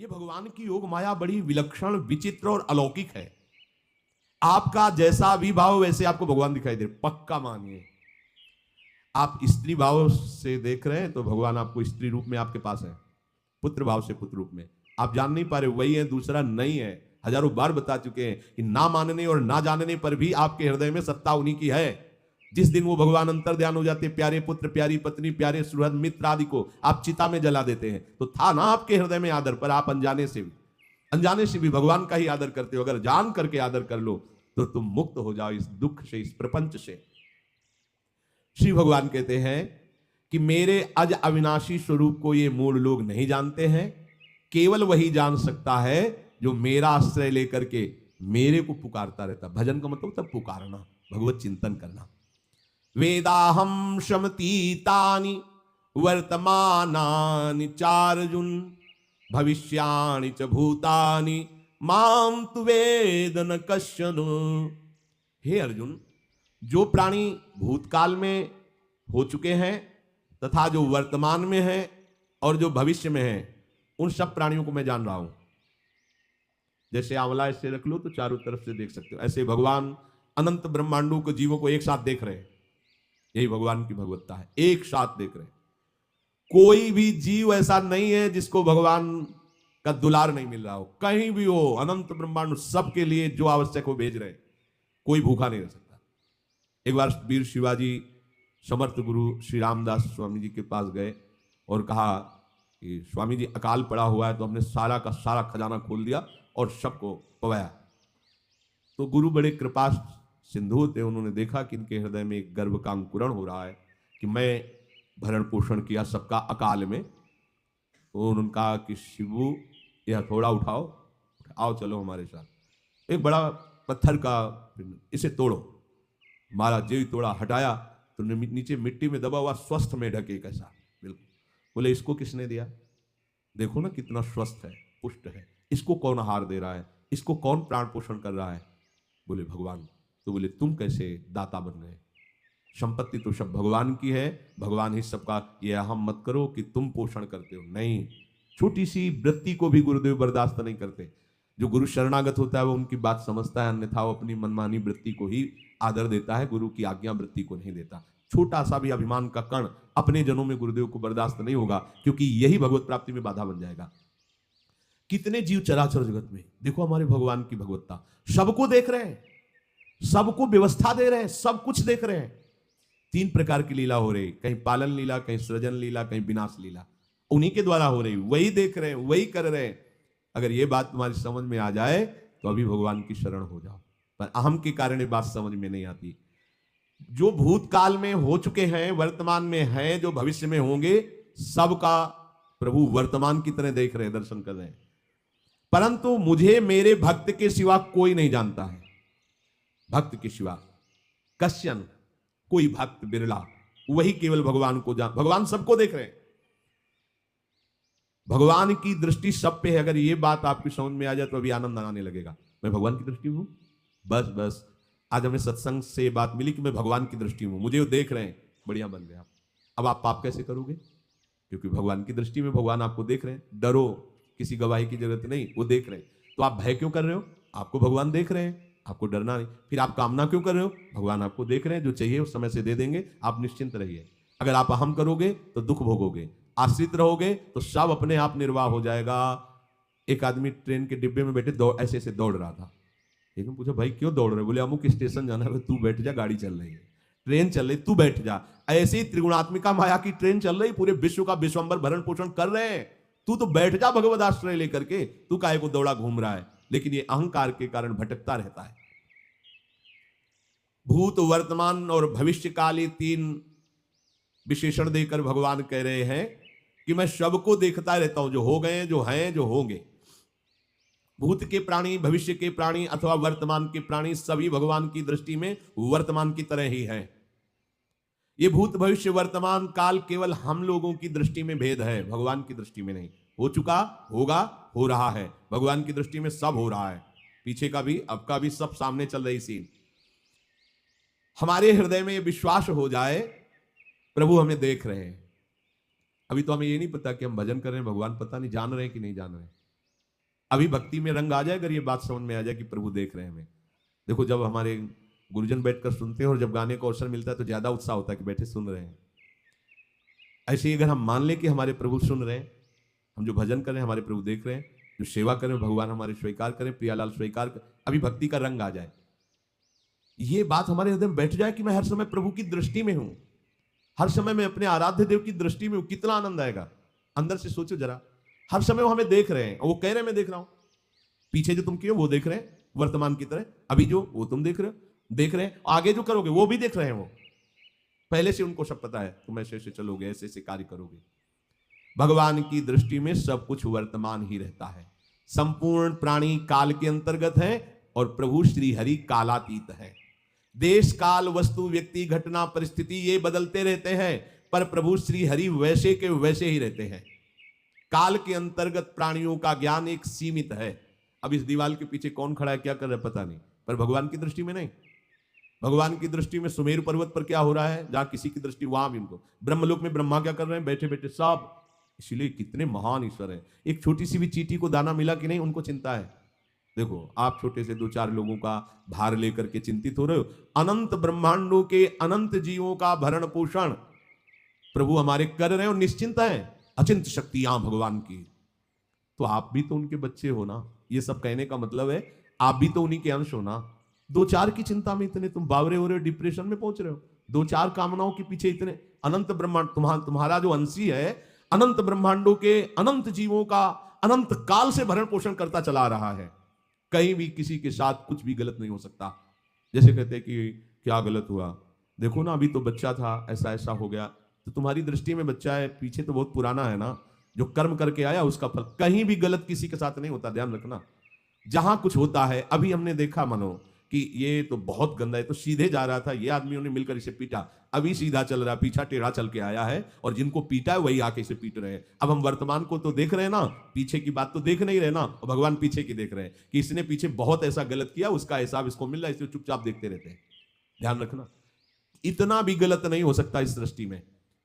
ये भगवान की योग माया बड़ी विलक्षण, विचित्र और अलौकिक है। आपका जैसा भी भाव वैसे आपको भगवान दिखाई दे, पक्का मानिए। आप स्त्री भाव से देख रहे हैं तो भगवान आपको स्त्री रूप में आपके पास है, पुत्र भाव से पुत्र रूप में आप जान नहीं पा रहे, वही है, दूसरा नहीं है। हजारों बार बता चुके हैं कि ना मानने और ना जानने पर भी आपके हृदय में सत्ता उन्हीं की है। जिस दिन वो भगवान अंतर ध्यान हो जाते, प्यारे पुत्र, प्यारी पत्नी, प्यारे सुहृद मित्र आदि को आप चिता में जला देते हैं, तो था ना आपके हृदय में आदर, पर आप अनजाने से भी भगवान का ही आदर करते हो। अगर जान करके आदर कर लो तो तुम मुक्त हो जाओ इस दुख से, इस प्रपंच से। श्री भगवान कहते हैं कि मेरे अज अविनाशी स्वरूप को ये मूल लोग नहीं जानते हैं, केवल वही जान सकता है जो मेरा आश्रय लेकर के मेरे को पुकारता रहता। भजन का मतलब तब पुकारना, भगवत चिंतन करना। वेदाहम शमतीतानि वर्तमानानि चार्जुन भविष्याणि च भूतानि माम तु वेद न कश्चन। हे अर्जुन, जो प्राणी भूतकाल में हो चुके हैं तथा जो वर्तमान में है और जो भविष्य में है, उन सब प्राणियों को मैं जान रहा हूं। जैसे आंवला ऐसे रख लो तो चारों तरफ से देख सकते हो, ऐसे भगवान अनंत ब्रह्मांडों को, जीवों को एक साथ देख रहे हैं। यही भगवान की भगवत्ता है, एक साथ देख रहे हैं। कोई भी जीव ऐसा नहीं है जिसको भगवान का दुलार नहीं मिल रहा हो, कहीं भी हो, अनंत ब्रह्मांड सबके लिए जो आवश्यक हो भेज रहे हैं, कोई भूखा नहीं रह सकता। एक बार वीर शिवाजी समर्थ गुरु श्री रामदास स्वामी जी के पास गए और कहा कि स्वामी जी अकाल पड़ा हुआ है, तो हमने सारा का सारा खजाना खोल दिया और सबको पवाया। तो गुरु बड़े कृपा सिंधु थे, उन्होंने देखा कि इनके हृदय में एक गर्व का अंकुरण हो रहा है कि मैं भरण पोषण किया सबका अकाल में। तो उन्होंने कहा कि शिवू यह थोड़ा उठाओ, आओ चलो हमारे साथ। एक बड़ा पत्थर का, इसे तोड़ो। मारा, जेई तोड़ा, हटाया तो नीचे मिट्टी में दबा हुआ स्वस्थ में ढके कैसा, बिल्कुल। बोले इसको किसने दिया? देखो ना कितना स्वस्थ है, पुष्ट है, इसको कौन आहार दे रहा है, इसको कौन प्राण पोषण कर रहा है? बोले भगवान। तो बोले तुम कैसे दाता बन गए? संपत्ति तो सब भगवान की है, भगवान ही सबका, ये अहम मत करो कि तुम पोषण करते हो। नहीं, छोटी सी वृत्ति को भी गुरुदेव बर्दाश्त नहीं करते। जो गुरु शरणागत होता है वो उनकी बात समझता है, अन्यथा वो अपनी मनमानी वृत्ति को ही आदर देता है, गुरु की आज्ञा वृत्ति को नहीं देता। छोटा सा भी अभिमान का कण अपने जनों में गुरुदेव को बर्दाश्त नहीं होगा, क्योंकि यही भगवत प्राप्ति में बाधा बन जाएगा। कितने जीव चराचर जगत में, देखो हमारे भगवान की भगवत्ता, सबको देख रहे हैं, सबको व्यवस्था दे रहे हैं, सब कुछ देख रहे हैं। 3 प्रकार की लीला हो रही, कहीं पालन लीला, कहीं सृजन लीला, कहीं विनाश लीला, उन्हीं के द्वारा हो रही, वही देख रहे हैं, वही कर रहे हैं। अगर ये बात तुम्हारी समझ में आ जाए तो अभी भगवान की शरण हो जाओ, पर अहम के कारण ये बात समझ में नहीं आती। जो भूतकाल में हो चुके हैं, वर्तमान में हैं, जो भविष्य में होंगे, सबका प्रभु वर्तमान की तरह देख रहे हैं, दर्शन कर रहे हैं। परंतु मुझे मेरे भक्त के सिवा कोई नहीं जानता है। भक्त के सिवा कश्यन, कोई भक्त बिरला, वही केवल भगवान को जान। भगवान सबको देख रहे हैं, भगवान की दृष्टि सब पे है। अगर ये बात आपकी समझ में आ जाए तो अभी आनंद आने लगेगा। मैं भगवान की दृष्टि में हूं, बस बस। आज हमें सत्संग से बात मिली कि मैं भगवान की दृष्टि में हूं, मुझे वो देख रहे हैं, बढ़िया बन गया। अब आप पाप कैसे करोगे? क्योंकि भगवान की दृष्टि में भगवान आपको देख रहे हैं। डरो, किसी गवाही की जरूरत नहीं, वो देख रहे हैं। तो आप भय क्यों कर रहे हो? आपको भगवान देख रहे हैं, आपको डरना नहीं। फिर आप कामना क्यों कर रहे हो? भगवान आपको देख रहे हैं, जो चाहिए उस समय से दे देंगे, आप निश्चिंत रहिए। अगर आप अहम करोगे तो दुख भोगोगे, आश्रित रहोगे तो सब अपने आप निर्वाह हो जाएगा। एक आदमी ट्रेन के डिब्बे में बैठे ऐसे ऐसे दौड़ रहा था। लेकिन पूछा भाई क्यों दौड़ रहे? बोले अमुक स्टेशन जाना है। तू बैठ जा, गाड़ी चल रही है, ट्रेन चल रही, तू बैठ जा। ऐसे ही त्रिगुणात्मिका माया की ट्रेन चल रही, पूरे विश्व का विश्वंबर भरण पोषण कर रहे हैं, तू तो बैठ जा भगवद आश्रय लेकर के। तू काहे को दौड़ा घूम रहा है? लेकिन ये अहंकार के कारण भटकता रहता है। भूत, वर्तमान और भविष्य काल, ये 3 विशेषण देकर भगवान कह रहे हैं कि मैं सबको देखता रहता हूं, जो हो गए, जो हैं, जो होंगे। भूत के प्राणी, भविष्य के प्राणी अथवा वर्तमान के प्राणी, सभी भगवान की दृष्टि में वर्तमान की तरह ही हैं। ये भूत, भविष्य, वर्तमान काल केवल हम लोगों की दृष्टि में भेद है, भगवान की दृष्टि में नहीं। हो चुका, होगा, हो रहा है, भगवान की दृष्टि में सब हो रहा है। पीछे का भी, अब का भी, सब सामने चल रही सीन। हमारे हृदय में विश्वास हो जाए प्रभु हमें देख रहे हैं। अभी तो हमें ये नहीं पता कि हम भजन कर रहे हैं, भगवान पता नहीं जान रहे हैं कि नहीं जान रहे हैं। अभी भक्ति में रंग आ जाए अगर ये बात समझ में आ जाए कि प्रभु देख रहे हैं हमें। देखो जब हमारे गुरुजन बैठकर सुनते हैं और जब गाने का अवसर मिलता है तो ज्यादा उत्साह होता है कि बैठे सुन रहे हैं। ऐसे ही अगर हम मान लें कि हमारे प्रभु सुन रहे हैं, हम जो भजन कर रहे हैं हमारे प्रभु देख रहे हैं, जो सेवा करें भगवान हमारे स्वीकार करें, प्रियालाल स्वीकार कर, अभी भक्ति का रंग आ जाए, ये बात हमारे हृदय में बैठ जाए कि मैं हर समय प्रभु की दृष्टि में हूं, हर समय मैं अपने आराध्य देव की दृष्टि में हूं, कितना आनंद आएगा। अंदर से सोचो जरा, हर समय वो हमें देख रहे हैं और वो कह रहे हैं मैं देख रहा हूं। पीछे जो तुम किए वो देख रहे हैं वर्तमान की तरह, अभी जो वो तुम देख रहे हैं, आगे जो करोगे वो भी देख रहे हैं। वो पहले से उनको सब पता है, तुम ऐसे ऐसे चलोगे, ऐसे ऐसे कार्य करोगे। भगवान की दृष्टि में सब कुछ वर्तमान ही रहता है। संपूर्ण प्राणी काल के अंतर्गत है और प्रभु श्री हरि कालातीत है। देश काल वस्तु व्यक्ति घटना परिस्थिति ये बदलते रहते हैं, पर प्रभु श्री हरि वैसे के वैसे ही रहते हैं। काल के अंतर्गत प्राणियों का ज्ञान एक सीमित है। अब इस दीवार के पीछे कौन खड़ा है क्या कर रहा है पता नहीं, पर भगवान की दृष्टि में नहीं। भगवान की दृष्टि में सुमेरु पर्वत पर क्या हो रहा है, जहां किसी की दृष्टि वहां भी उनको, ब्रह्मलोक में ब्रह्मा क्या कर रहे हैं बैठे बैठे सब। इसीलिए कितने महान ईश्वर है। एक छोटी सी भी चींटी को दाना मिला कि नहीं उनको चिंता है। देखो आप छोटे से 2-4 लोगों का भार लेकर के चिंतित हो रहे हो, अनंत ब्रह्मांडों के अनंत जीवों का भरण पोषण प्रभु हमारे कर रहे हैं और निश्चिंत है। अचिंत शक्तियां भगवान की, तो आप भी तो उनके बच्चे हो ना। ये सब कहने का मतलब है आप भी तो उन्हीं के अंश हो ना। 2-4 की चिंता में इतने तुम बावरे हो रहे हो, डिप्रेशन में पहुंच रहे हो। 2-4 कामनाओं के पीछे इतने, अनंत ब्रह्मांड तुम्हारा जो अंशी है अनंत ब्रह्मांडों के अनंत जीवों का अनंत काल से भरण पोषण करता चला रहा है। कहीं भी किसी के साथ कुछ भी गलत नहीं हो सकता। जैसे कहते हैं कि क्या गलत हुआ, देखो ना अभी तो बच्चा था ऐसा ऐसा हो गया, तो तुम्हारी दृष्टि में बच्चा है, पीछे तो बहुत पुराना है ना, जो कर्म करके आया उसका फल। कहीं भी गलत किसी के साथ नहीं होता, ध्यान रखना। जहां कुछ होता है, अभी हमने देखा मानो कि ये तो बहुत गंदा है, तो सीधे जा रहा था, ये आदमियों ने मिलकर इसे पीटा, अभी सीधा चल रहा, पीछा टेढ़ा चल के आया है, और जिनको पीटा है वही आके इसे पीट रहे हैं। अब हम वर्तमान को तो देख रहे हैं ना, पीछे की बात तो देख नहीं रहे ना, और भगवान पीछे की देख रहे हैं कि इसने पीछे बहुत ऐसा गलत किया, उसका हिसाब इसको मिल रहा है, इसे चुपचाप देखते रहते हैं। ध्यान रखना, इतना भी गलत नहीं हो सकता इस सृष्टि में।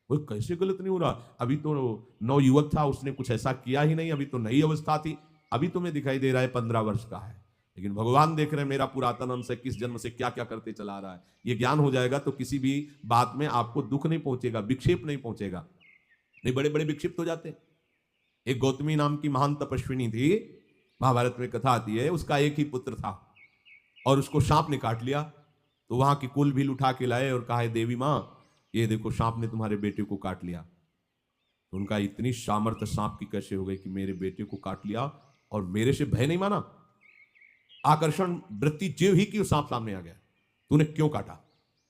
वो कैसे गलत नहीं हो रहा, अभी तो नौ युवक था, उसने कुछ ऐसा किया ही नहीं, अभी तो नई अवस्था थी, अभी तुम्हें दिखाई दे रहा है 15 वर्ष का है, लेकिन भगवान देख रहे हैं मेरा पुरातन अंश है, किस जन्म से क्या क्या करते चला रहा है। ये ज्ञान हो जाएगा तो किसी भी बात में आपको दुख नहीं पहुंचेगा, विक्षेप नहीं पहुंचेगा। नहीं बड़े बड़े विक्षिप्त हो जाते हैं। एक गौतमी नाम की महान तपस्विनी थी, महाभारत में कथा आती है, उसका एक ही पुत्र था और उसको सांप ने काट लिया। तो वहां की कुल भी उठा के लाए और कहा देवी मां ये देखो सांप ने तुम्हारे बेटे को काट लिया। तो उनका इतनी सामर्थ्य सांप की कैसे हो गई कि मेरे बेटे को काट लिया और मेरे से भय नहीं माना, आकर्षण वृत्ति जीव ही की सांप सामने आ गया, तूने क्यों काटा,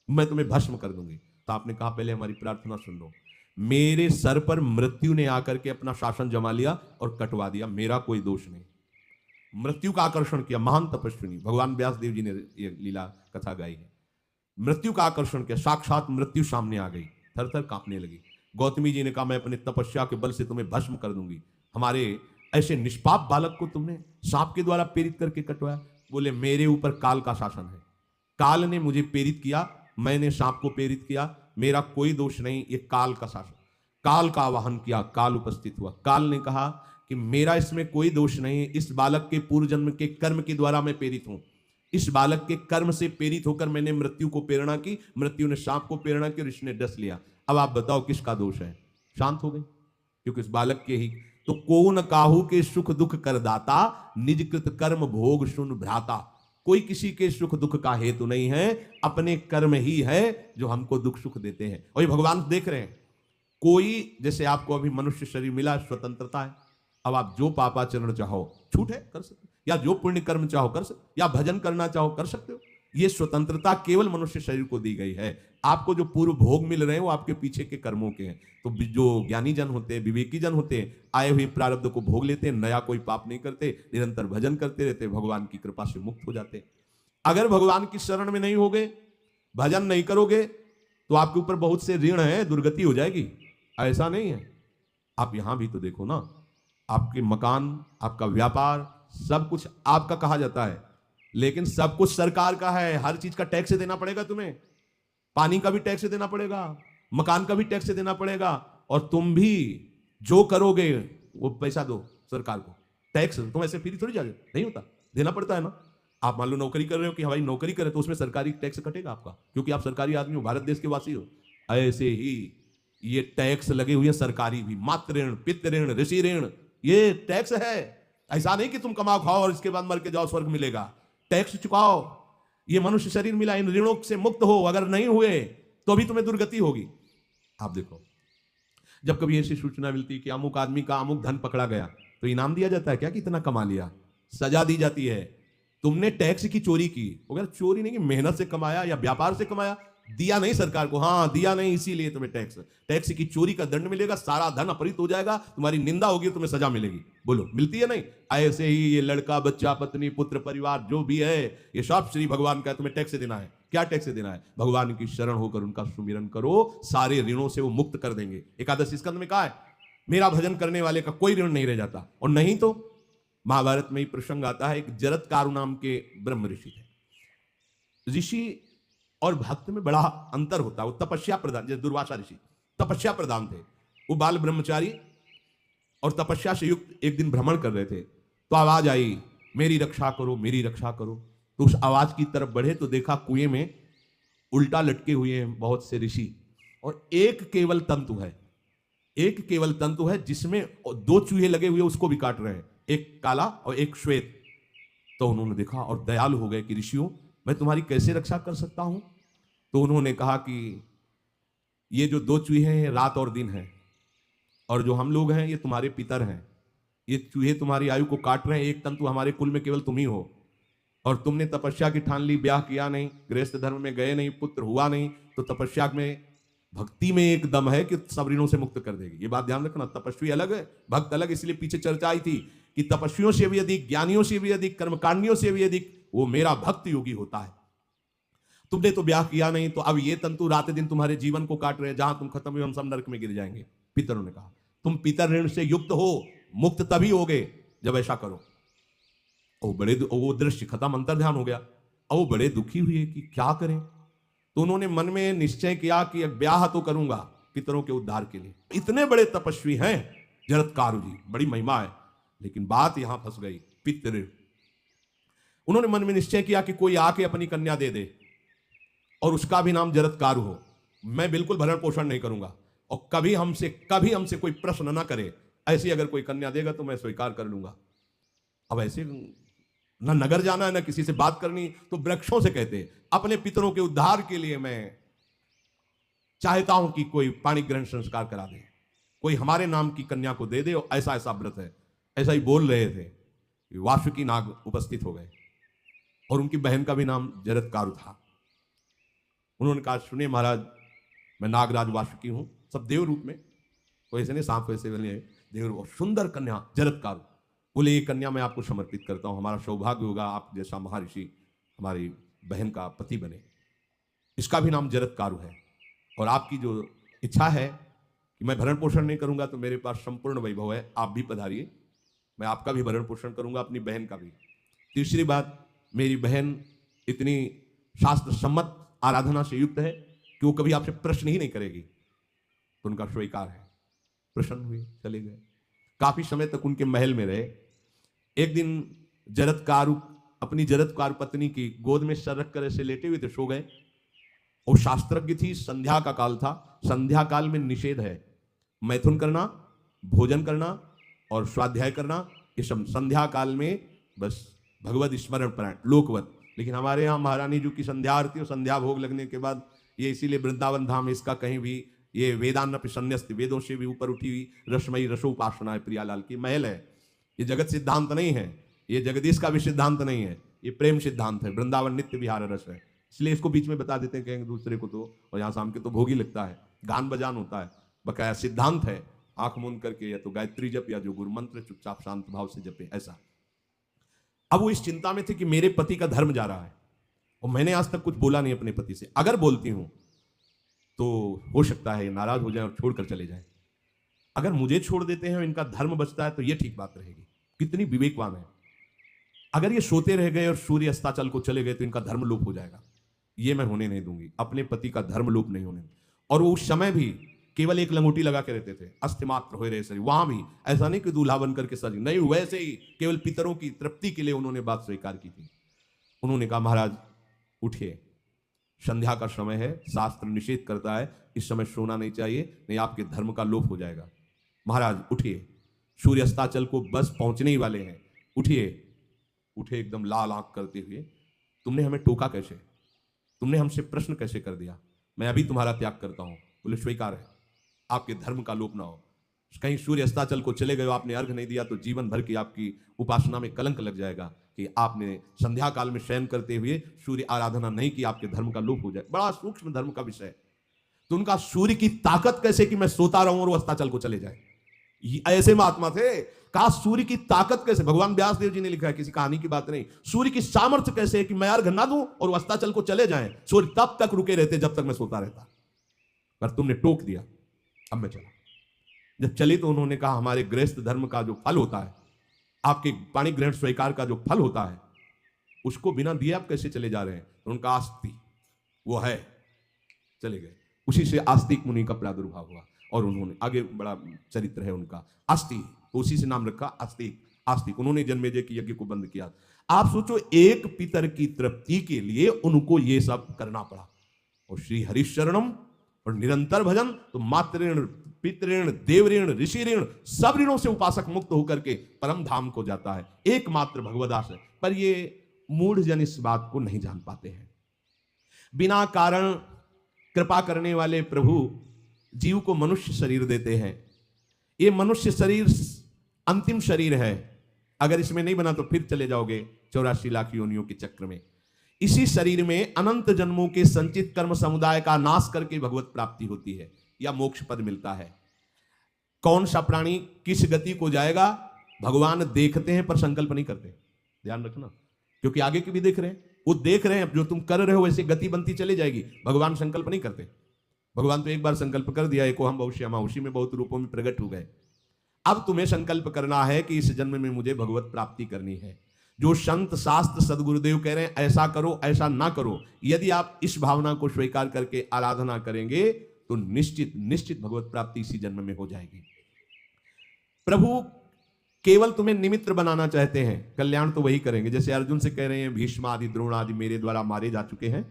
मैं तुम्हें भस्म कर दूंगी। तो आपने कहा पहले हमारी प्रार्थना सुन लो, मेरे सर पर मृत्यु ने आकर के अपना शासन जमा लिया और कटवा दिया, मेरा कोई दोष नहीं। मृत्यु का आकर्षण किया, महान तपस्विनी, भगवान व्यास देव जी ने ये लीला कथा गाई है। मृत्यु का आकर्षण किया, साक्षात मृत्यु सामने आ गई, थर थर कांपने लगी। गौतमी जी ने कहा मैं अपने तपस्या के बल से तुम्हें भस्म कर दूंगी, हमारे ऐसे निष्पाप बालक को तुमने सांप के द्वारा प्रेरित करके कटवाया। बोले मेरे ऊपर काल का शासन है, काल ने मुझे प्रेरित किया, मैंने सांप को प्रेरित किया, मेरा कोई दोष नहीं, ये काल का शासन। काल का आवाहन किया, काल उपस्थित हुआ। काल ने कहा कि मेरा इसमें कोई दोष नहीं, इस बालक के पूर्व जन्म के कर्म के द्वारा मैं प्रेरित हूं, इस बालक के कर्म से प्रेरित होकर मैंने मृत्यु को प्रेरणा की, मृत्यु ने सांप को प्रेरणा की और इसने डस लिया। अब आप बताओ किसका दोष है। शांत हो गई, क्योंकि इस बालक के ही तो कौन काहू के सुख दुख कर दाता, निज कृत कर्म भोग सुन भ्राता। कोई किसी के सुख दुख का हेतु नहीं है, अपने कर्म ही है जो हमको दुख सुख देते हैं। और ये भगवान देख रहे हैं। कोई जैसे आपको अभी मनुष्य शरीर मिला, स्वतंत्रता है, अब आप जो पापाचरण चाहो छूट है कर सकते, या जो पुण्य कर्म चाहो कर सकते, या भजन करना चाहो कर सकते हो। ये स्वतंत्रता केवल मनुष्य शरीर को दी गई है। आपको जो पूर्व भोग मिल रहे हैं वो आपके पीछे के कर्मों के हैं। तो जो ज्ञानी जन होते हैं, विवेकी जन होते हैं, आए हुए प्रारब्ध को भोग लेते हैं, नया कोई पाप नहीं करते, निरंतर भजन करते रहते, भगवान की कृपा से मुक्त हो जाते। अगर भगवान की शरण में नहीं होगे, भजन नहीं करोगे, तो आपके ऊपर बहुत से ऋण है, दुर्गति हो जाएगी। ऐसा नहीं है। आप यहां भी तो देखो ना, आपके मकान, आपका व्यापार, सब कुछ आपका कहा जाता है, लेकिन सब कुछ सरकार का है। हर चीज का टैक्स देना पड़ेगा तुम्हें, पानी का भी टैक्स देना पड़ेगा, मकान का भी टैक्स देना पड़ेगा, और तुम भी जो करोगे वो पैसा दो सरकार को। टैक्स तुम ऐसे फ्री थोड़ी जाओगे, नहीं होता, देना पड़ता है ना। आप मान लो नौकरी कर रहे हो कि हमारी नौकरी करें तो उसमें सरकारी टैक्स कटेगा आपका, क्योंकि आप सरकारी आदमी हो, भारत देश के वासी हो। ऐसे ही ये टैक्स लगे हुए हैं सरकारी भी, मातृ ऋण, पितृ ऋण, ऋषि ऋण, ये टैक्स है। ऐसा नहीं कि तुम कमाओ खाओ और इसके बाद मर के जाओ स्वर्ग मिलेगा, टैक्स चुकाओ। ये मनुष्य शरीर मिला, इन ऋणों से मुक्त हो, अगर नहीं हुए तो भी तुम्हें दुर्गति होगी। आप देखो, जब कभी ऐसी सूचना मिलती कि अमुक आदमी का अमुक धन पकड़ा गया तो इनाम दिया जाता है क्या कि इतना कमा लिया, सजा दी जाती है। तुमने टैक्स की चोरी की, अगर चोरी नहीं की मेहनत से कमाया या व्यापार से कमाया, दिया नहीं सरकार को, हाँ दिया नहीं इसीलिए तुम्हें टैक्स की चोरी का दंड मिलेगा, सारा धन अपहृत हो जाएगा, तुम्हारी निंदा होगी, तुम्हें सजा मिलेगी। बोलो मिलती है नहीं? ऐसे ही ये लड़का बच्चा पत्नी पुत्र परिवार जो भी है, ये सब श्री भगवान का तुम्हें टैक्स देना है। क्या टैक्स देना है? भगवान की शरण होकर उनका सुमिरन करो, सारे ऋणों से वो मुक्त कर देंगे। एकादश स्कंद में कहा है मेरा भजन करने वाले का कोई ऋण नहीं रह जाता। और नहीं तो महाभारत में ही प्रसंग आता है, एक जरत्कारु नाम के ब्रह्म ऋषि थे। ऋषि और भक्त में बड़ा अंतर होता है। वो तपस्या प्रधान, जैसे दुर्वासा ऋषि तपस्या प्रधान थे, वो बाल ब्रह्मचारी और तपस्या से युक्त एक दिन भ्रमण कर रहे थे, तो आवाज आई मेरी रक्षा करो, मेरी रक्षा करो। तो उस आवाज की तरफ बढ़े तो देखा कुएं में उल्टा लटके हुए हैं बहुत से ऋषि, और एक केवल तंतु है, एक केवल तंतु है जिसमें दो चूहे लगे हुए उसको भी काट रहे हैं, एक काला और एक श्वेत। तो उन्होंने देखा और दयालु हो गए कि ऋषियों मैं तुम्हारी कैसे रक्षा कर सकता हूं? तो उन्होंने कहा कि ये जो दो चूहे हैं रात और दिन हैं, और जो हम लोग हैं ये तुम्हारे पितर हैं। ये चूहे तुम्हारी आयु को काट रहे हैं, एक तंतु हमारे कुल में केवल तुम ही हो, और तुमने तपस्या की ठान ली, ब्याह किया नहीं, गृहस्थ धर्म में गए नहीं, पुत्र हुआ नहीं, तो तपस्या में भक्ति में एक दम है कि सब ऋणों से मुक्त कर देगी। ये बात ध्यान रखना, तपस्वी अलग है, भक्त अलग। इसलिए पीछे चर्चा आई थी कि तपस्वियों से भी अधिक, ज्ञानियों से भी अधिक, कर्मकांडियों से भी अधिक वो मेरा भक्त योगी होता है। तुमने तो ब्याह किया नहीं, तो अब ये तंतु रात दिन तुम्हारे जीवन को काट रहे हैं, जहां तुम खत्म हुए हम सब नरक में गिर जाएंगे। पितरों ने कहा तुम पितर ऋण से युक्त हो, मुक्त तभी होगे जब ऐसा करो। वो दृश्य खत्म, अंतर ध्यान हो गया। और वो बड़े दुखी हुए कि क्या करें। तो उन्होंने मन में निश्चय किया कि एक ब्याह तो करूंगा पितरों के उद्धार के लिए। इतने बड़े तपस्वी हैं जरत्कारु जी, बड़ी महिमा है, लेकिन बात यहां फंस गई, पितृ। उन्होंने मन में निश्चय किया कि कोई आके अपनी कन्या दे दे और उसका भी नाम जरत्कारु हो, मैं बिल्कुल भरण पोषण नहीं करूंगा, और कभी हमसे कोई प्रश्न ना करे, ऐसी अगर कोई कन्या देगा तो मैं स्वीकार कर लूंगा। अब ऐसे ना नगर जाना है ना किसी से बात करनी, तो वृक्षों से कहते अपने पितरों के उद्धार के लिए मैं चाहता हूं कि कोई पाणी ग्रहण संस्कार करा दे, कोई हमारे नाम की कन्या को दे दे, और ऐसा ऐसा व्रत है। ऐसा ही बोल रहे थे, वासुकी नाग उपस्थित हो गए, और उनकी बहन का भी नाम जरत्कारु था। उन्होंने कहा सुनिए महाराज, मैं नागराज वासुकी हूं, सब देव रूप में, कोई ऐसे नहीं सांप वैसे बने, देव रूप, सुंदर कन्या जरत्कारु। बोले ये कन्या मैं आपको समर्पित करता हूं, हमारा सौभाग्य होगा आप जैसा महर्षि हमारी बहन का पति बने। इसका भी नाम जरत्कारु है, और आपकी जो इच्छा है कि मैं भरण पोषण नहीं करूंगा, तो मेरे पास संपूर्ण वैभव है, आप भी पधारिए, मैं आपका भी भरण पोषण करूंगा, अपनी बहन का भी। तीसरी बात, मेरी बहन इतनी शास्त्र सम्मत आराधना से युक्त है कि वो कभी आपसे प्रश्न ही नहीं करेगी, तो उनका स्वीकार है। प्रसन्न हुए, चले गए। काफी समय तक उनके महल में रहे। एक दिन जरत्कारु अपनी जरत्कारु पत्नी की गोद में सर रख कर ऐसे लेटे हुए थे, सो गए। वो शास्त्रज्ञ थी, संध्या का काल था, संध्या काल में निषेध है मैथुन करना, भोजन करना और स्वाध्याय करना, ये सब संध्या काल में बस भगवत स्मरण परायण लोकवत। लेकिन हमारे यहाँ महारानी जी की संध्या आरती और संध्या भोग लगने के बाद, ये इसीलिए वृंदावन धाम इसका कहीं भी ये वेदान्न संन्यास्त, वेदों से भी ऊपर उठी हुई रसमयी रसोपासना है, प्रियालाल की महल है। ये जगत सिद्धांत नहीं है, ये जगदीश का भी सिद्धांत नहीं है, ये प्रेम सिद्धांत है, वृंदावन नित्य विहार रस है। इसलिए इसको बीच में बता देते हैं कहेंगे दूसरे को, तो और यहाँ शाम के तो भोग ही लगता है, गान बजान होता है, बकाया सिद्धांत है। आंख मूंद करके या तो गायत्री जप या जो गुरु मंत्र चुपचाप शांत भाव से जपे, ऐसा। अब वो इस चिंता में थे कि मेरे पति का धर्म जा रहा है, और मैंने आज तक कुछ बोला नहीं अपने पति से, अगर बोलती हूं तो हो सकता है नाराज हो जाए और छोड़कर चले जाए। अगर मुझे छोड़ देते हैं और इनका धर्म बचता है तो ये ठीक बात रहेगी। कितनी विवेकवान है। अगर ये सोते रह गए और सूर्य अस्ताचल को चले गए तो इनका धर्म लोप हो जाएगा, ये मैं होने नहीं दूंगी, अपने पति का धर्म लोप नहीं होने। और वो उस समय भी केवल एक लंगोटी लगा के रहते थे, अस्थिमात्र हो रहे शरीर। वहां भी ऐसा नहीं कि दूल्हा बनकर के सज, नहीं, वैसे ही केवल पितरों की तृप्ति के लिए उन्होंने बात स्वीकार की थी। उन्होंने कहा महाराज उठिए, संध्या का समय है, शास्त्र निषेध करता है इस समय सोना नहीं चाहिए, नहीं आपके धर्म का लोप हो जाएगा। महाराज उठिए, सूर्य अस्ताचल को बस पहुंचने ही वाले हैं, उठिए। उठे एकदम लाल आंख करते हुए, तुमने हमें टोका कैसे, तुमने हमसे प्रश्न कैसे कर दिया, मैं अभी तुम्हारा त्याग करता हूं। बोले स्वीकार है, आपके धर्म का लोप ना हो। कहीं सूर्य अस्ताचल को चले गए, आपने अर्घ नहीं दिया तो जीवन भर की आपकी उपासना में कलंक लग जाएगा कि आपने संध्या काल में शयन करते हुए सूर्य आराधना नहीं की, आपके धर्म का लोप हो जाए। बड़ा सूक्ष्म धर्म का विषय। तो उनका सूर्य की ताकत कैसे कि मैं सोता रहूं और वो अस्ताचल को चले जाए, ऐसे महात्मा थे। कहा सूर्य की ताकत कैसे, भगवान व्यास देव जी ने लिखा है, किसी कहानी की बात नहीं। सूर्य की सामर्थ्य कैसे है कि मैं अर्घ ना दूं और वो अस्ताचल को चले जाएं। सूर्य तब तक रुके रहते जब तक मैं सोता रहता, पर तुमने टोक दिया, अब मैं चला। जब चले तो उन्होंने कहा हमारे गृहस्थ धर्म का जो फल होता है, आपके पाणी ग्रहण स्वीकार का जो फल होता है, उसको बिना दिए आप कैसे चले जा रहे हैं। तो उनका आस्ति वो है, चले गए। उसी से आस्तिक मुनि का प्रादुर्भाव हुआ और उन्होंने आगे बड़ा चरित्र है उनका, आस्तिक, तो उसी से नाम रखा आस्तिक। आस्तिक उन्होंने जन्मेजय की यज्ञ को बंद किया। आप सोचो, एक पितर की तृप्ति के लिए उनको ये सब करना पड़ा। और श्री हरिशरणम और निरंतर भजन, तो मातृण, पितृण, देवऋण, ऋषि ऋण, सब ऋणों से उपासक मुक्त होकर के परम धाम को जाता है। एकमात्र भगवदास है। पर ये मूढ़ जन इस बात को नहीं जान पाते हैं। बिना कारण कृपा करने वाले प्रभु जीव को मनुष्य शरीर देते हैं। ये मनुष्य शरीर अंतिम शरीर है, अगर इसमें नहीं बना तो फिर चले जाओगे 84 लाख योनियों के चक्र में। इसी शरीर में अनंत जन्मों के संचित कर्म समुदाय का नाश करके भगवत प्राप्ति होती है या मोक्ष पद मिलता है। कौन सा प्राणी किस गति को जाएगा भगवान देखते हैं पर संकल्प नहीं करते, ध्यान रखना, क्योंकि आगे की भी देख रहे हैं। वो देख रहे हैं जो तुम कर रहे हो वैसे गति बनती चली जाएगी, भगवान संकल्प नहीं करते। भगवान तो एक बार संकल्प कर दिया, एको हम भविष्यमा, उसी में बहुत रूपों में प्रकट हो गए। अब तुम्हें संकल्प करना है कि इस जन्म में मुझे भगवत प्राप्ति करनी है। जो संत शास्त्र सदगुरुदेव कह रहे हैं ऐसा करो ऐसा ना करो, यदि आप इस भावना को स्वीकार करके आराधना करेंगे तो निश्चित निश्चित भगवत प्राप्ति इसी जन्म में हो जाएगी। प्रभु केवल तुम्हें निमित्त बनाना चाहते हैं, कल्याण तो वही करेंगे। जैसे अर्जुन से कह रहे हैं भीष्म आदि द्रोण आदि मेरे द्वारा मारे जा चुके हैं,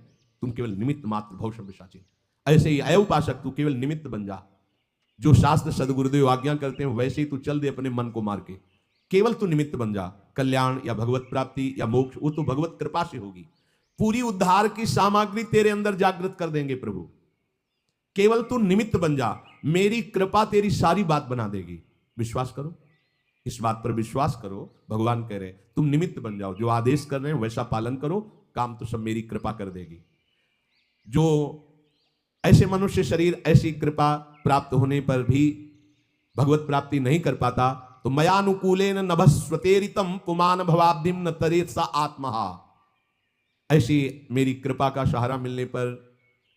तुम केवल निमित्त मात्र भव सव्यसाची। ऐसे ही अय उपासक तू केवल निमित्त बन जा, जो शास्त्र सदगुरुदेव आज्ञा करते हैं वैसे ही तू चल दे अपने मन को मार के, केवल तू निमित्त बन जा। कल्याण या भगवत प्राप्ति या मोक्ष वो तो भगवत कृपा से होगी। पूरी उद्धार की सामग्री तेरे अंदर जागृत कर देंगे प्रभु, केवल तू निमित्त बन जा, मेरी कृपा तेरी सारी बात बना देगी। विश्वास करो, इस बात पर विश्वास करो। भगवान कह रहे हैं तुम निमित्त बन जाओ, जो आदेश कर रहे हैं वैसा पालन करो, काम तो सब मेरी कृपा कर देगी। जो ऐसे मनुष्य शरीर ऐसी कृपा प्राप्त होने पर भी भगवत प्राप्ति नहीं कर पाता, तो मयानुकूलेन नभस्वतेरितम पुमान भवाब्धिम न तरेत सा आत्मा। ऐसी मेरी कृपा का सहारा मिलने पर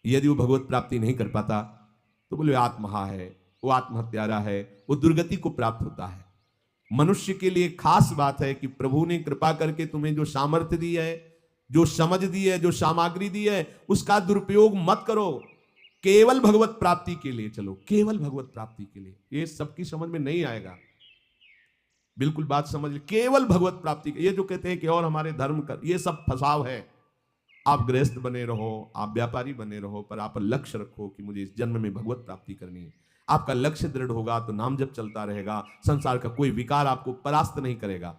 यदि वो भगवत प्राप्ति नहीं कर पाता तो बोले आत्महा है, वो आत्महत्यारा है, वो दुर्गति को प्राप्त होता है। मनुष्य के लिए खास बात है कि प्रभु ने कृपा करके तुम्हें जो सामर्थ्य दी है, जो समझ दी है, जो सामग्री दी है, उसका दुरुपयोग मत करो। केवल भगवत प्राप्ति के लिए चलो, केवल भगवत प्राप्ति के लिए। ये सबकी समझ में नहीं आएगा, बिल्कुल बात समझ ले। केवल भगवत प्राप्ति, ये जो कहते हैं कि और हमारे धर्म कर, ये सब फसाव है। आप गृहस्थ बने रहो, आप व्यापारी बने रहो, पर आप लक्ष्य रखो कि मुझे इस जन्म में भगवत प्राप्ति करनी है। आपका लक्ष्य दृढ़ होगा तो नाम जप चलता रहेगा, संसार का कोई विकार आपको परास्त नहीं करेगा।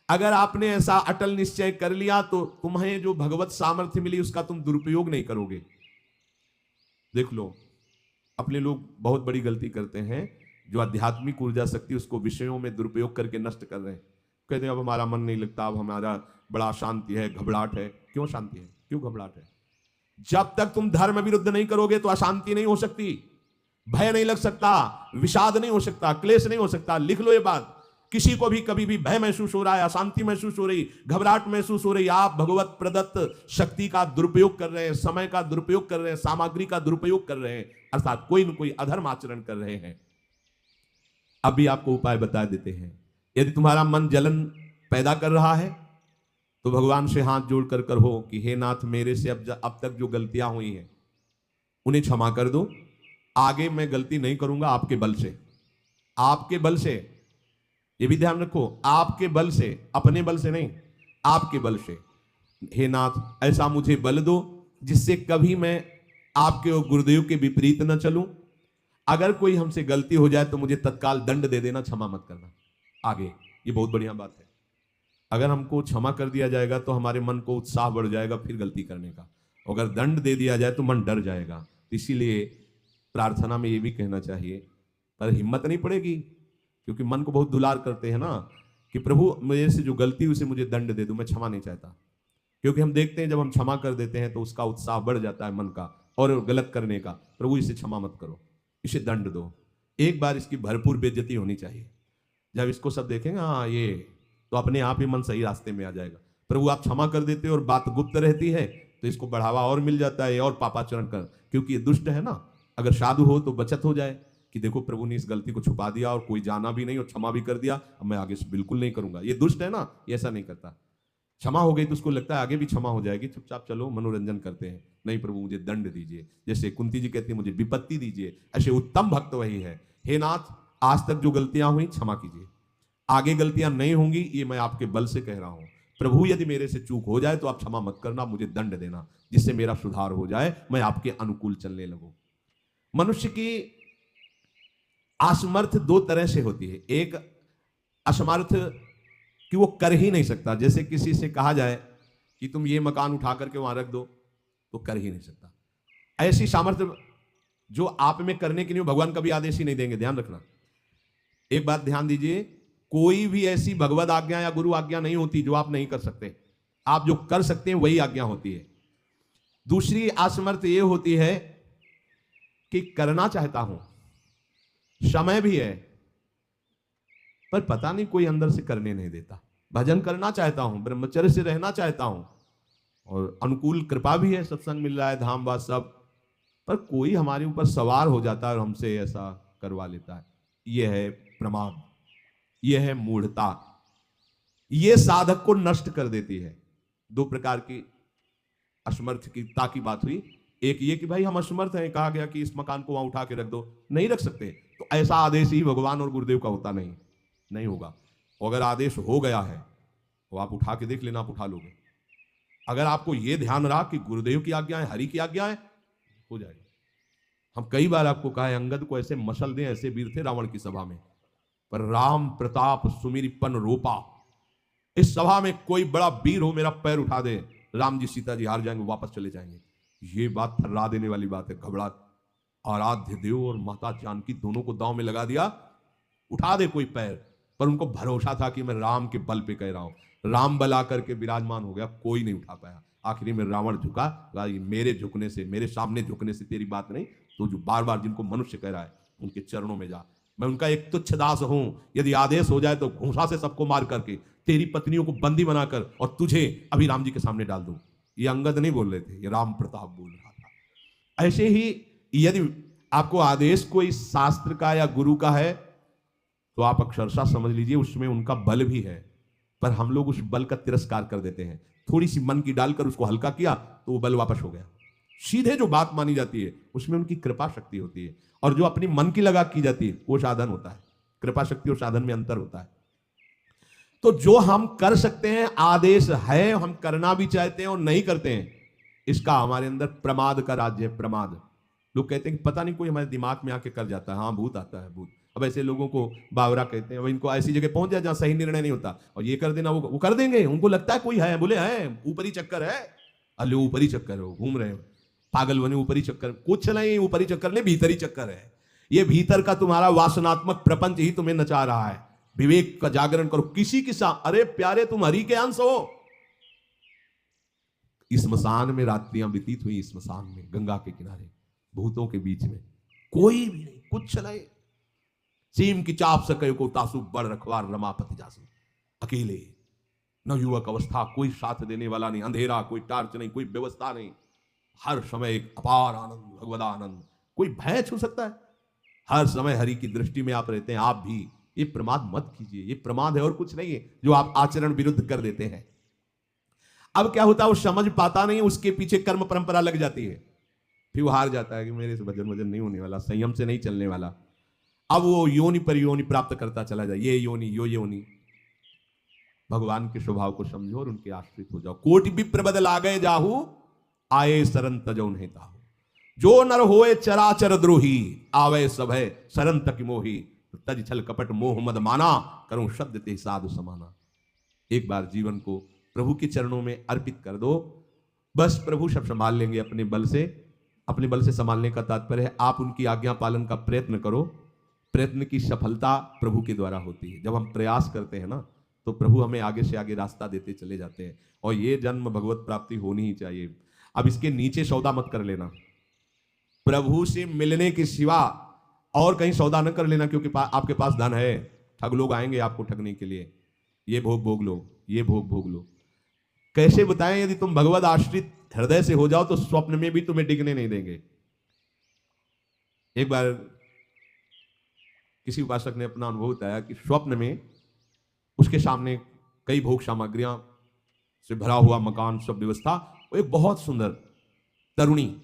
अगर आपने ऐसा अटल निश्चय कर लिया तो तुम्हें जो भगवत सामर्थ्य मिली उसका तुम दुरुपयोग नहीं करोगे। देख लो, अपने लोग बहुत बड़ी गलती करते हैं, जो आध्यात्मिक ऊर्जा शक्ति उसको विषयों में दुरुपयोग करके नष्ट कर रहे हैं। कहते हैं अब हमारा मन नहीं लगता, अब हमारा बड़ा शांति है, घबराहट है। क्यों शांति है, क्यों घबराहट है? जब तक तुम धर्म विरुद्ध नहीं करोगे तो अशांति नहीं हो सकती, भय नहीं लग सकता, विषाद नहीं हो सकता, क्लेश नहीं हो सकता। लिख लो ये बात, किसी को भी कभी भी भय महसूस हो रहा है, अशांति महसूस हो रही, घबराहट महसूस हो रही, आप भगवत प्रदत्त शक्ति का दुरुपयोग कर रहे हैं, समय का दुरुपयोग कर रहे हैं, सामग्री का दुरुपयोग कर रहे हैं, अर्थात कोई न कोई अधर्म आचरण कर रहे हैं। अभी आपको उपाय बता देते हैं। यदि तुम्हारा मन जलन पैदा कर रहा है तो भगवान से हाथ जोड़कर कहो कि हे नाथ, मेरे से अब तक जो गलतियां हुई हैं उन्हें क्षमा कर दो आगे मैं गलती नहीं करूंगा आपके बल से, आपके बल से, ये भी ध्यान रखो, आपके बल से, अपने बल से नहीं, आपके बल से। हे नाथ ऐसा मुझे बल दो जिससे कभी मैं आपके और गुरुदेव के विपरीत न चलूं। अगर कोई हमसे गलती हो जाए तो मुझे तत्काल दंड दे देना, क्षमा मत करना। आगे ये बहुत बढ़िया बात है। अगर हमको क्षमा कर दिया जाएगा तो हमारे मन को उत्साह बढ़ जाएगा फिर गलती करने का। अगर दंड दे दिया जाए तो मन डर जाएगा। इसीलिए प्रार्थना में ये भी कहना चाहिए, पर हिम्मत नहीं पड़ेगी क्योंकि मन को बहुत दुलार करते हैं ना, कि प्रभु मेरे से जो गलती हुई उसे मुझे दंड दे दो, मैं क्षमा नहीं चाहता। क्योंकि हम देखते हैं जब हम क्षमा कर देते हैं तो उसका उत्साह बढ़ जाता है मन का और गलत करने का। प्रभु इसे क्षमा मत करो, इसे दंड दो। एक बार इसकी भरपूर बेइज्जती होनी चाहिए। जब इसको सब देखेंगे हाँ ये, तो अपने आप ही मन सही रास्ते में आ जाएगा। प्रभु आप क्षमा कर देते हो और बात गुप्त रहती है तो इसको बढ़ावा और मिल जाता है और पापाचरण कर, क्योंकि ये दुष्ट है ना। अगर साधु हो तो बचत हो जाए कि देखो प्रभु ने इस गलती को छुपा दिया और कोई जाना भी नहीं और क्षमा भी कर दिया, अब मैं आगे से बिल्कुल नहीं करूंगा। ये दुष्ट है ना, ये ऐसा नहीं करता। क्षमा हो गई तो उसको लगता है आगे भी क्षमा हो जाएगी, चुपचाप चलो मनोरंजन करते हैं। नहीं प्रभु मुझे दंड दीजिए, जैसे कुंती जी कहती है मुझे विपत्ति दीजिए, ऐसे उत्तम भक्त वही है। हे नाथ आज तक जो गलतियां हुई क्षमा कीजिए, आगे गलतियां नहीं होंगी, ये मैं आपके बल से कह रहा हूं। प्रभु यदि मेरे से चूक हो जाए तो आप क्षमा मत करना, मुझे दंड देना जिससे मेरा सुधार हो जाए, मैं आपके अनुकूल चलने लगूं। मनुष्य की असमर्थ दो तरह से होती है। एक असमर्थ कि वो कर ही नहीं सकता, जैसे किसी से कहा जाए कि तुम ये मकान उठा करके वहां रख दो तो कर ही नहीं सकता। ऐसी सामर्थ्य जो आप में करने के लिए भगवान कभी आदेश ही नहीं देंगे, ध्यान रखना। एक बात ध्यान दीजिए, कोई भी ऐसी भगवद आज्ञा या गुरु आज्ञा नहीं होती जो आप नहीं कर सकते। आप जो कर सकते हैं वही आज्ञा होती है। दूसरी असमर्थ ये होती है कि करना चाहता हूं, समय भी है, पर पता नहीं कोई अंदर से करने नहीं देता। भजन करना चाहता हूं, ब्रह्मचर्य से रहना चाहता हूं और अनुकूल कृपा भी है, सत्संग मिल रहा है, धाम बात सब, पर कोई हमारे ऊपर सवार हो जाता है और हमसे ऐसा करवा लेता है। यह है प्रमाद, यह है मूढ़ता, यह साधक को नष्ट कर देती है। दो प्रकार की असमर्थता की बात हुई। एक ये कि भाई हम असमर्थ हैं, कहा गया कि इस मकान को वहां उठा के रख दो, नहीं रख सकते, तो ऐसा आदेश ही भगवान और गुरुदेव का होता नहीं होगा। अगर आदेश हो गया है तो आप उठा के देख लेना, आप उठा लोगे। अगर आपको यह ध्यान रहा कि गुरुदेव की आज्ञा है, हरि की आज्ञा है, हो जाएगा। हम कई बार आपको कहा है अंगद को ऐसे मसल दें, ऐसे वीर थे रावण की सभा में, पर राम प्रताप सुमिरिपन रोपा। इस सभा में कोई बड़ा वीर हो मेरा पैर उठा दे, राम जी सीता जी हार जाएंगे, वापस चले जाएंगे। ये बात थर्रा देने वाली बात है। घबरा आराध्य देव और माता जानकी दोनों को दांव में लगा दिया, उठा दे कोई पैर, पर उनको भरोसा था कि मैं राम के बल पे कह रहा हूं। राम बल आकर के विराजमान हो गया, कोई नहीं उठा पाया। आखिरी में रावण झुका, मेरे झुकने से, मेरे सामने झुकने से तेरी बात नहीं, तो जो बार बार जिनको मनुष्य कह रहा है उनके चरणों में जा, मैं उनका एक तुच्छ दास हूं। यदि आदेश हो जाए तो घूंसा से सबको मार करके तेरी पत्नियों को बंदी बनाकर और तुझे अभी राम जी के सामने डाल दूं। ये अंगद नहीं बोल रहे थे, ये राम प्रताप बोल रहा था। ऐसे ही यदि आपको आदेश कोई शास्त्र का या गुरु का है तो आप अक्षरशः समझ लीजिए उसमें उनका बल भी है, पर हम लोग उस बल का तिरस्कार कर देते हैं। थोड़ी सी मन की डालकर उसको हल्का किया तो वो बल वापस हो गया। सीधे जो बात मानी जाती है उसमें उनकी कृपा शक्ति होती है, और जो अपनी मन की लगा की जाती है वो साधन होता है। कृपा शक्ति और साधन में अंतर होता है। तो जो हम कर सकते हैं, आदेश है, हम करना भी चाहते हैं और नहीं करते हैं, इसका हमारे अंदर प्रमाद का राज्य है। प्रमाद, लोग कहते हैं कि पता नहीं कोई हमारे दिमाग में आके कर जाता है, हाँ भूत आता है भूत। अब ऐसे लोगों को बावरा कहते हैं, इनको ऐसी जगह पहुंच जाए जहां सही निर्णय नहीं होता, और ये कर देना वो कर देंगे। उनको लगता है कोई है, बोले है ऊपरी चक्कर है, अरे ऊपरी चक्कर हो, घूम रहे हो पागल बने, ऊपरी चक्कर कुछ नहीं, ऊपरी चक्कर नहीं, भीतरी चक्कर है। ये भीतर का तुम्हारा वासनात्मक प्रपंच ही तुम्हें नचा रहा है। विवेक का जागरण करो। किसी की अरे प्यारे तुम हरि के अंश हो। स्मशान में रात्रियां व्यतीत हुई, स्मशान में गंगा के किनारे भूतों के बीच में, कोई भी नहीं, कुछ नहीं। सीम की चाप सके को तासु बड़ रखवार रमापति जासु, अकेले, न युवक अवस्था, कोई साथ देने वाला नहीं, अंधेरा, कोई टार्च नहीं, कोई व्यवस्था नहीं, हर समय एक अपार आनंद, भगवदा आनंद। कोई भय छू सकता है? हर समय हरि की दृष्टि में आप रहते हैं। आप भी ये प्रमाद मत कीजिए, ये प्रमाद है और कुछ नहीं है जो आप आचरण विरुद्ध कर देते हैं। अब क्या होता है, वो समझ पाता नहीं, उसके पीछे कर्म परंपरा लग जाती है, फिर वो हार जाता है कि मेरे से भजन वजन नहीं होने वाला, संयम से नहीं चलने वाला। अब वो योनि पर योनि प्राप्त करता चला जाए, ये योनि यो योनि। भगवान के स्वभाव को समझो और उनके आश्रित हो जाओ। कोटि विप्र बदल आ गए जाहू, आए शरण तजो नहीं ताहू। जो नर होए चराचर द्रोही, आवे सभय शरण तक मोही। तज छल कपट मोह मद माना, करूं शब्द ते साधु समाना। एक बार जीवन को प्रभु के चरणों में अर्पित कर दो, बस प्रभु सब संभाल लेंगे अपने बल से। अपने बल से संभालने का तात्पर्य है आप उनकी आज्ञा पालन का प्रयत्न करो। प्रयत्न की सफलता प्रभु के द्वारा होती है। जब हम प्रयास करते हैं ना, तो प्रभु हमें आगे से आगे रास्ता देते चले जाते हैं। और ये जन्म भगवत प्राप्ति होनी ही चाहिए। अब इसके नीचे सौदा मत कर लेना, प्रभु से मिलने के सिवा और कहीं सौदा न कर लेना, क्योंकि आपके पास धन है। ठग लोग आएंगे आपको ठगने के लिए, ये भोग भोग लो, ये भोग भोग लो। कैसे बताएं, यदि तुम भगवत आश्रित हृदय से हो जाओ तो स्वप्न में भी तुम्हें डिगने नहीं देंगे। एक बार किसी उपासक ने अपना अनुभव बताया कि स्वप्न में उसके सामने कई भोग सामग्रियां से भरा हुआ मकान, सब व्यवस्था, वो एक बहुत सुंदर तरुणी,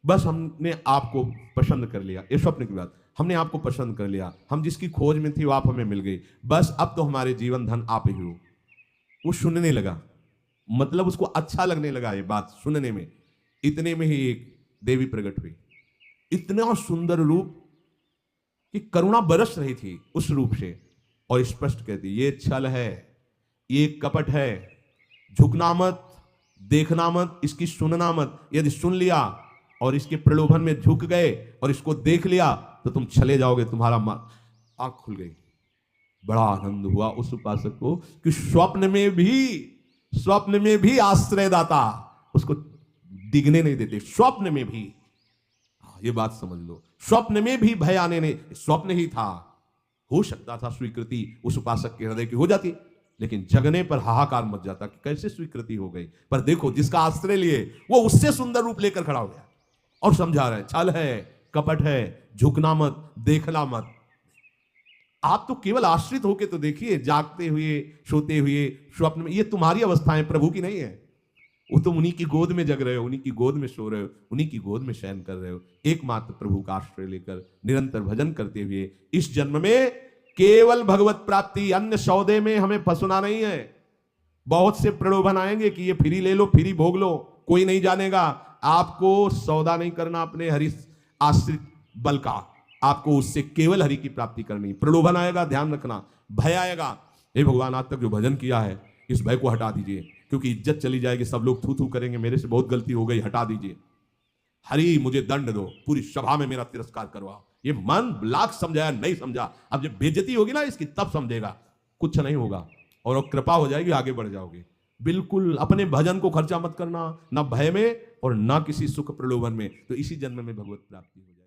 बस हमने आपको पसंद कर लिया। ये स्वप्न की बात, हमने आपको पसंद कर लिया, हम जिसकी खोज में थे वो आप हमें मिल गई, बस अब तो हमारे जीवन धन आप ही हो। वो सुनने लगा, मतलब उसको अच्छा लगने लगा ये बात सुनने में। इतने में ही एक देवी प्रकट हुई, इतना सुंदर रूप कि करुणा बरस रही थी उस रूप से, और स्पष्ट कहती ये छल है, ये कपट है, झुकना मत, देखना मत, इसकी सुनना मत। यदि सुन लिया और इसके प्रलोभन में झुक गए और इसको देख लिया तो तुम चले जाओगे, तुम्हारा आंख खुल गई। बड़ा आनंद हुआ उस उपासक को कि स्वप्न में भी आश्रयदाता उसको डिगने नहीं देते। स्वप्न में भी, ये बात समझ लो, स्वप्न में भी भय आने नहीं, स्वप्न ही था। हो सकता था स्वीकृति उस उपासक के हृदय की हो जाती, लेकिन जगने पर हाहाकार मच जाता कि कैसे स्वीकृति हो गई। पर देखो, जिसका आश्रय लिए वो उससे सुंदर रूप लेकर खड़ा हो गया और समझा रहे छल है, कपट है, झुकना मत, देखना मत। आप तो केवल आश्रित होके तो देखिए, जागते हुए, सोते हुए, स्वप्न में, ये तुम्हारी अवस्थाएं, प्रभु की नहीं है। वो तुम उन्हीं की गोद में जग रहे हो, उन्हीं की गोद में सो रहे हो, उन्हीं की गोद में शयन कर रहे हो। एकमात्र प्रभु का आश्रय लेकर निरंतर भजन करते हुए इस जन्म में केवल भगवत प्राप्ति, अन्य सौदे में हमें फंसना नहीं है। बहुत से प्रलोभन आएंगे कि ये फ्री ले लो, फ्री भोग लो, कोई नहीं जानेगा। आपको सौदा नहीं करना अपने हरि आश्रित बल का, आपको उससे केवल हरि की प्राप्ति करनी। प्रलोभन आएगा, ध्यान रखना, भय आएगा, हे भगवान आज तक जो भजन किया है इस भय को हटा दीजिए, क्योंकि इज्जत चली जाएगी, सब लोग थू थू करेंगे, मेरे से बहुत गलती हो गई, हटा दीजिए। हरि मुझे दंड दो, पूरी सभा में मेरा तिरस्कार करवाओ। ये मन लाख समझाया, नहीं समझा, अब जब बेइज्जती होगी ना इसकी तब समझेगा, कुछ नहीं होगा और कृपा हो जाएगी, आगे बढ़ जाओगे। बिल्कुल अपने भजन को खर्चा मत करना, ना भय में और ना किसी सुख प्रलोभन में, तो इसी जन्म में भगवत प्राप्ति हो जाएगी।